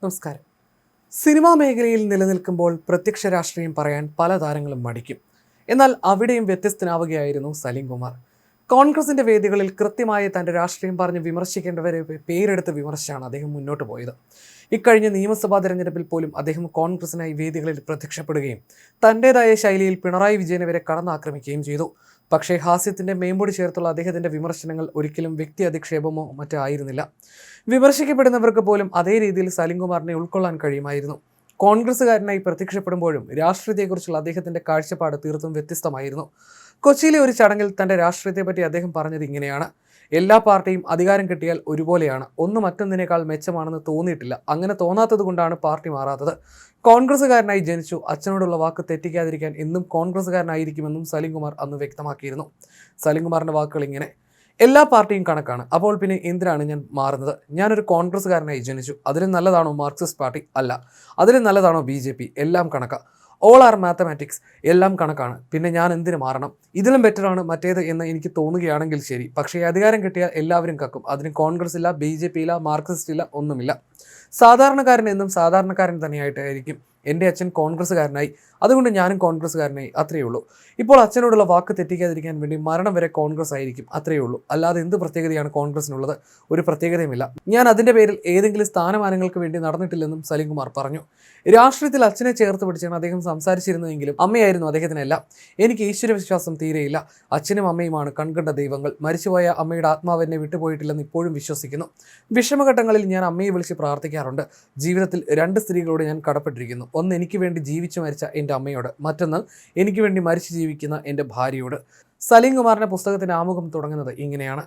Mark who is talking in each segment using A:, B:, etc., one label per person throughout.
A: നമസ്കാരം. സിനിമാ മേഖലയിൽ നിലനിൽക്കുമ്പോൾ പ്രത്യക്ഷ രാഷ്ട്രീയം പറയാൻ പല താരങ്ങളും മടിക്കും. എന്നാൽ അവിടെയും വ്യത്യസ്തനാവുകയായിരുന്നു സലീം കുമാർ. കോൺഗ്രസിന്റെ വേദികളിൽ കൃത്യമായി തന്റെ രാഷ്ട്രീയം പറഞ്ഞ് വിമർശിക്കേണ്ടവരെ പേരെടുത്ത് വിമർശിച്ചാണ് അദ്ദേഹം മുന്നോട്ട് പോയത്. ഇക്കഴിഞ്ഞ നിയമസഭാ തെരഞ്ഞെടുപ്പിൽ പോലും അദ്ദേഹം കോൺഗ്രസിനായി വേദികളിൽ പ്രത്യക്ഷപ്പെടുകയും തന്റേതായ ശൈലിയിൽ പിണറായി വിജയനെ വരെ കടന്നാക്രമിക്കുകയും ചെയ്തു. പക്ഷേ ഹാസ്യത്തിന്റെ മേമ്പൊടി ചേർത്തുള്ള അദ്ദേഹത്തിന്റെ വിമർശനങ്ങൾ ഒരിക്കലും വ്യക്തി അധിക്ഷേപമോ മറ്റോ ആയിരുന്നില്ല. വിമർശിക്കപ്പെടുന്നവർക്ക് പോലും അതേ രീതിയിൽ സലീം കുമാറിനെ ഉൾക്കൊള്ളാൻ കഴിയുമായിരുന്നു. കോൺഗ്രസുകാരനായി പ്രത്യക്ഷപ്പെടുമ്പോഴും രാഷ്ട്രീയത്തെക്കുറിച്ചുള്ള അദ്ദേഹത്തിന്റെ കാഴ്ചപ്പാട് തീർത്തും വ്യത്യസ്തമായിരുന്നു. കൊച്ചിയിലെ ഒരു ചടങ്ങിൽ തന്റെ രാഷ്ട്രീയത്തെപ്പറ്റി അദ്ദേഹം പറഞ്ഞത് ഇങ്ങനെയാണ്: എല്ലാ പാർട്ടിയും അധികാരം കിട്ടിയാൽ ഒരുപോലെയാണ്, ഒന്ന് മറ്റൊന്നിനേക്കാൾ മെച്ചമാണെന്ന് തോന്നിയിട്ടില്ല. അങ്ങനെ തോന്നാത്തത് കൊണ്ടാണ് പാർട്ടി മാറാത്തത്. കോൺഗ്രസുകാരനായി ജനിച്ചു, അച്ഛനോടുള്ള വാക്ക് തെറ്റിക്കാതിരിക്കാൻ എന്നും കോൺഗ്രസുകാരനായിരിക്കുമെന്നും സലീം കുമാർ അന്ന് വ്യക്തമാക്കിയിരുന്നു. സലീം കുമാറിന്റെ വാക്കുകൾ ഇങ്ങനെ: എല്ലാ പാർട്ടിയും കണക്കാണ്, അപ്പോൾ പിന്നെ എന്തിനാണ് ഞാൻ മാറുന്നത്? ഞാനൊരു കോൺഗ്രസ്സുകാരനായി ജനിച്ചു. അതിലും നല്ലതാണോ മാർക്സിസ്റ്റ് പാർട്ടി? അല്ല. അതിലും നല്ലതാണോ BJP? എല്ലാം കണക്കാ. All are mathematics. എല്ലാം കണക്കാണ്. പിന്നെ ഞാൻ എന്തിനു മാറണം? ഇതിലും ബെറ്ററാണ് മറ്റേത് എന്ന് എനിക്ക് തോന്നുകയാണെങ്കിൽ ശരി. പക്ഷേ അധികാരം കിട്ടിയാൽ എല്ലാവരും കക്കും. അതിന് കോൺഗ്രസ് ഇല്ല, BJP ഇല്ല, മാർക്സിസ്റ്റ് ഇല്ല, ഒന്നുമില്ല. സാധാരണക്കാരൻ എന്നും സാധാരണക്കാരൻ തന്നെയായിട്ടായിരിക്കും. എൻ്റെ അച്ഛൻ കോൺഗ്രസ്സുകാരനായി, അതുകൊണ്ട് ഞാനും കോൺഗ്രസ്സുകാരനായി, അത്രയേ ഉള്ളൂ. ഇപ്പോൾ അച്ഛനോടുള്ള വാക്ക് തെറ്റിക്കാതിരിക്കാൻ വേണ്ടി മരണം വരെ കോൺഗ്രസ് ആയിരിക്കും, അത്രയേ ഉള്ളൂ. അല്ലാതെ എന്ത് പ്രത്യേകതയാണ് കോൺഗ്രസിനുള്ളത്? ഒരു പ്രത്യേകതയുമില്ല. ഞാൻ അതിൻ്റെ പേരിൽ ഏതെങ്കിലും സ്ഥാനമാനങ്ങൾക്ക് വേണ്ടി നടന്നിട്ടില്ലെന്നും സലീം കുമാർ പറഞ്ഞു. രാഷ്ട്രീയത്തിൽ അച്ഛനെ ചേർത്ത് പിടിച്ചാണ് അദ്ദേഹം സംസാരിച്ചിരുന്നതെങ്കിലും അമ്മയായിരുന്നു അദ്ദേഹത്തിനെല്ലാം. എനിക്ക് ഈശ്വരവിശ്വാസം തീരെയില്ല. അച്ഛനും അമ്മയുമാണ് കൺകണ്ട ദൈവങ്ങൾ. മരിച്ചുപോയ അമ്മയുടെ ആത്മാവ് എന്നെ വിട്ടുപോയിട്ടില്ലെന്ന് ഇപ്പോഴും വിശ്വസിക്കുന്നു. വിഷമഘട്ടങ്ങളിൽ ഞാൻ അമ്മയെ വിളിച്ച് പ്രാർത്ഥിക്കാറുണ്ട്. ജീവിതത്തിൽ 2 സ്ത്രീകളോട് ഞാൻ കടപ്പെട്ടിരിക്കുന്നു. ഒന്ന് എനിക്ക് വേണ്ടി ജീവിച്ചു മരിച്ച എൻ്റെ അമ്മയോട്, മറ്റൊന്ന് എനിക്ക് വേണ്ടി മരിച്ചു ജീവിക്കുന്ന എൻ്റെ ഭാര്യയോട്. സലീം കുമാറിന്റെ പുസ്തകത്തിന്റെ ആമുഖം തുടങ്ങുന്നത് ഇങ്ങനെയാണ്: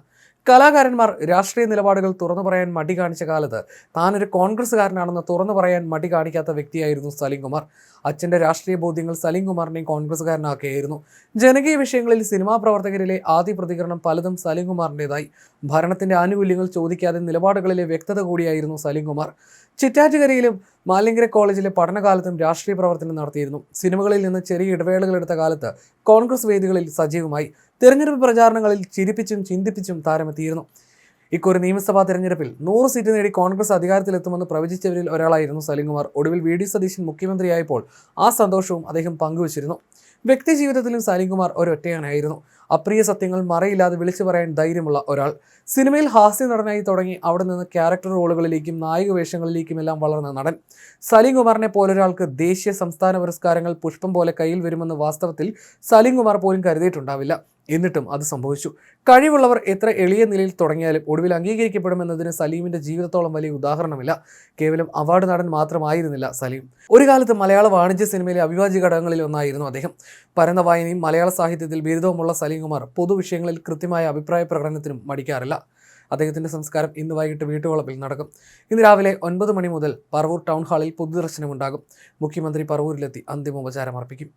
A: കലാകാരന്മാർ രാഷ്ട്രീയ നിലപാടുകൾ തുറന്നു പറയാൻ മടി കാണിച്ച കാലത്ത് താനൊരു കോൺഗ്രസ്സുകാരനാണെന്ന് തുറന്നു പറയാൻ മടി കാണിക്കാത്ത വ്യക്തിയായിരുന്നു സലീം കുമാർ. അച്ഛൻ്റെ രാഷ്ട്രീയ ബോധ്യങ്ങൾ സലീം കുമാറിനെയും കോൺഗ്രസ്സുകാരനാക്കുകയായിരുന്നു. ജനകീയ വിഷയങ്ങളിൽ സിനിമാ പ്രവർത്തകരിലെ ആദ്യ പ്രതികരണം പലതും സലീം കുമാറിൻ്റെതായി. ഭരണത്തിന്റെ ആനുകൂല്യങ്ങൾ ചോദിക്കാതെ നിലപാടുകളിലെ വ്യക്തത കൂടിയായിരുന്നു സലീം കുമാർ. ചിറ്റാറ്റുകരയിലും മാലിങ്കര കോളേജിലെ പഠനകാലത്തും രാഷ്ട്രീയ പ്രവർത്തനം നടത്തിയിരുന്നു. സിനിമകളിൽ നിന്ന് ചെറിയ ഇടവേളകൾ എടുത്ത കാലത്ത് കോൺഗ്രസ് വേദികളിൽ സജീവമായി. തെരഞ്ഞെടുപ്പ് പ്രചാരണങ്ങളിൽ ചിരിപ്പിച്ചും ചിന്തിപ്പിച്ചും താരമെത്തിയിരുന്നു. ഇക്കൊരു നിയമസഭാ തെരഞ്ഞെടുപ്പിൽ 100 സീറ്റ് നേടി കോൺഗ്രസ് അധികാരത്തിലെത്തുമെന്ന് പ്രവചിച്ചവരിൽ ഒരാളായിരുന്നു സലീം കുമാർ. ഒടുവിൽ VD സതീശൻ മുഖ്യമന്ത്രിയായപ്പോൾ ആ സന്തോഷവും അദ്ദേഹം പങ്കുവച്ചിരുന്നു. വ്യക്തി ജീവിതത്തിലും സലീം കുമാർ ഒരൊറ്റയാനായിരുന്നു. അപ്രിയ സത്യങ്ങൾ മറയില്ലാതെ വിളിച്ചു പറയാൻ ധൈര്യമുള്ള ഒരാൾ. സിനിമയിൽ ഹാസ്യ നടനായി തുടങ്ങി അവിടെ നിന്ന് ക്യാരക്ടർ റോളുകളിലേക്കും നായിക വേഷങ്ങളിലേക്കുമെല്ലാം വളർന്ന നടൻ. സലീം കുമാറിനെ പോലൊരാൾക്ക് ദേശീയ സംസ്ഥാന പുരസ്കാരങ്ങൾ പുഷ്പം പോലെ കയ്യിൽ വരുമെന്ന് വാസ്തവത്തിൽ സലീം കുമാർ പോലും കരുതിയിട്ടുണ്ടാവില്ല. എന്നിട്ടും അത് സംഭവിച്ചു. കഴിവുള്ളവർ എത്ര എളിയ നിലയിൽ തുടങ്ങിയാലും ഒടുവിൽ അംഗീകരിക്കപ്പെടുമെന്നതിന് സലീമിന്റെ ജീവിതത്തോളം വലിയ ഉദാഹരണമില്ല. കേവലം അവാർഡ് നടൻ മാത്രമായിരുന്നില്ല സലീം. ഒരു കാലത്ത് മലയാള വാണിജ്യ സിനിമയിലെ അവിഭാജ്യ ഘടകങ്ങളിൽ ഒന്നായിരുന്നു അദ്ദേഹം. പരന്ന വായനയും മലയാള സാഹിത്യത്തിൽ ബിരുദവുമുള്ള സലീം കുമാർ പൊതുവിഷയങ്ങളിൽ കൃത്യമായ അഭിപ്രായ പ്രകടനത്തിനും മടിക്കാറില്ല. അദ്ദേഹത്തിന്റെ സംസ്കാരം ഇന്ന് വൈകിട്ട് വീട്ടുവളപ്പിൽ നടക്കും. ഇന്ന് രാവിലെ 9 മണി മുതൽ പറവൂർ ടൗൺ ഹാളിൽ പൊതുദർശനമുണ്ടാകും. മുഖ്യമന്ത്രി പറവൂരിലെത്തി അന്തിമോപചാരം അർപ്പിക്കും.